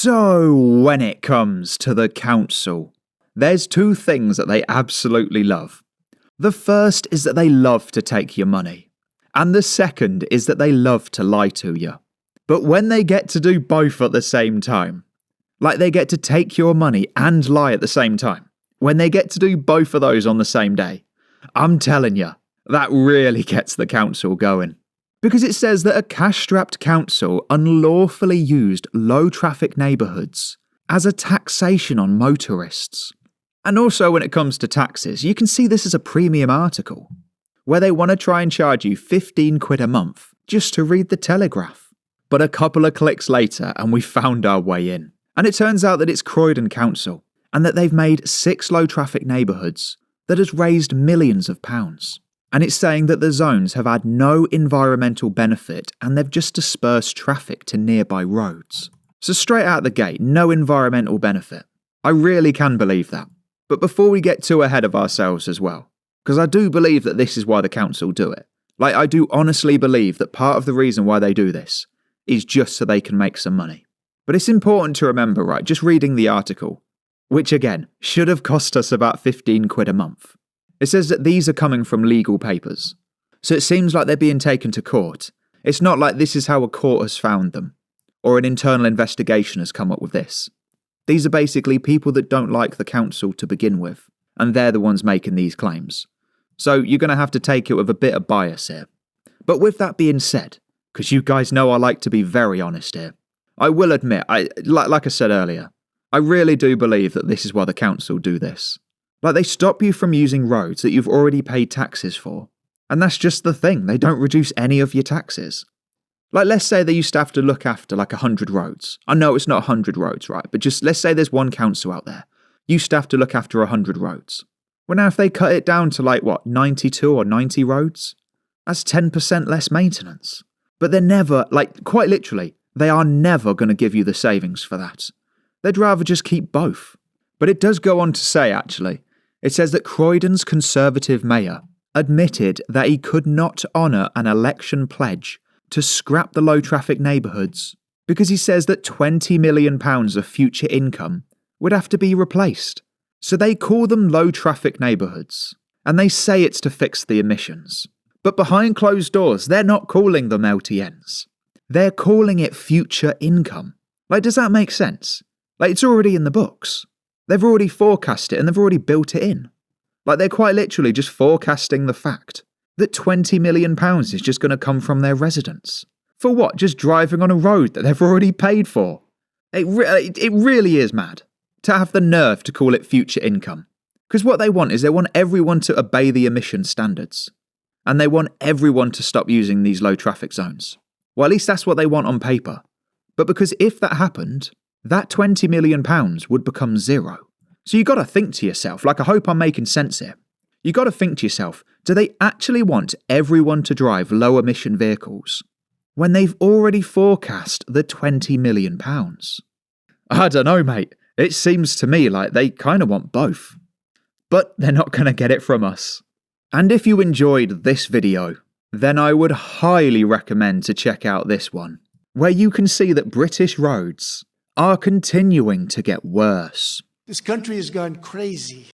So when it comes to the council, there's two things that they absolutely love. The first is that they love to take your money, and the second is that they love to lie to you. But when they get to do both at the same time, like they get to take your money and lie at the same time, when they get to do both of those on the same day, I'm telling you, that really gets the council going. Because it says that a cash-strapped council unlawfully used low-traffic neighbourhoods as a taxation on motorists. And also when it comes to taxes, you can see this as a premium article, where they want to try and charge you 15 quid a month just to read the Telegraph. But a couple of clicks later and we found our way in. And it turns out that it's Croydon Council, and that they've made 6 low-traffic neighbourhoods that has raised millions of pounds. And it's saying that the zones have had no environmental benefit and they've just dispersed traffic to nearby roads. So straight out the gate, no environmental benefit. I really can believe that. But before we get too ahead of ourselves as well, because I do believe that this is why the council do it. Like, I do honestly believe that part of the reason why they do this is just so they can make some money. But it's important to remember, right, just reading the article, which again, should have cost us about 15 quid a month. It says that these are coming from legal papers. So it seems like they're being taken to court. It's not like this is how a court has found them, or an internal investigation has come up with this. These are basically people that don't like the council to begin with, and they're the ones making these claims. So you're going to have to take it with a bit of bias here. But with that being said, because you guys know I like to be very honest here, I will admit, like I said earlier, I really do believe that this is why the council do this. Like, they stop you from using roads that you've already paid taxes for. And that's just the thing, they don't reduce any of your taxes. Like, let's say they used to have to look after like 100 roads. I know it's not 100 roads, right? But just let's say there's one council out there, used to have to look after 100 roads. Well, now if they cut it down to like, 92 or 90 roads? That's 10% less maintenance. But they're never, like, quite literally, they are never going to give you the savings for that. They'd rather just keep both. But it does go on to say, actually, it says that Croydon's Conservative mayor admitted that he could not honour an election pledge to scrap the low-traffic neighbourhoods because he says that £20 million of future income would have to be replaced. So they call them low-traffic neighbourhoods, and they say it's to fix the emissions. But behind closed doors, they're not calling them LTNs. They're calling it future income. Like, does that make sense? Like, it's already in the books. They've already forecast it and they've already built it in. Like, they're quite literally just forecasting the fact that £20 million is just going to come from their residents. For what? Just driving on a road that they've already paid for. It really is mad to have the nerve to call it future income. Because what they want is they want everyone to obey the emission standards. And they want everyone to stop using these low traffic zones. Well, at least that's what they want on paper. But because if that happened, that £20 million would become zero. So you got to think to yourself, like, I hope I'm making sense here. You got to think to yourself, do they actually want everyone to drive low emission vehicles when they've already forecast the £20 million? I don't know, mate. It seems to me like they kind of want both. But they're not going to get it from us. And if you enjoyed this video, then I would highly recommend to check out this one, where you can see that British roads are continuing to get worse. This country has gone crazy.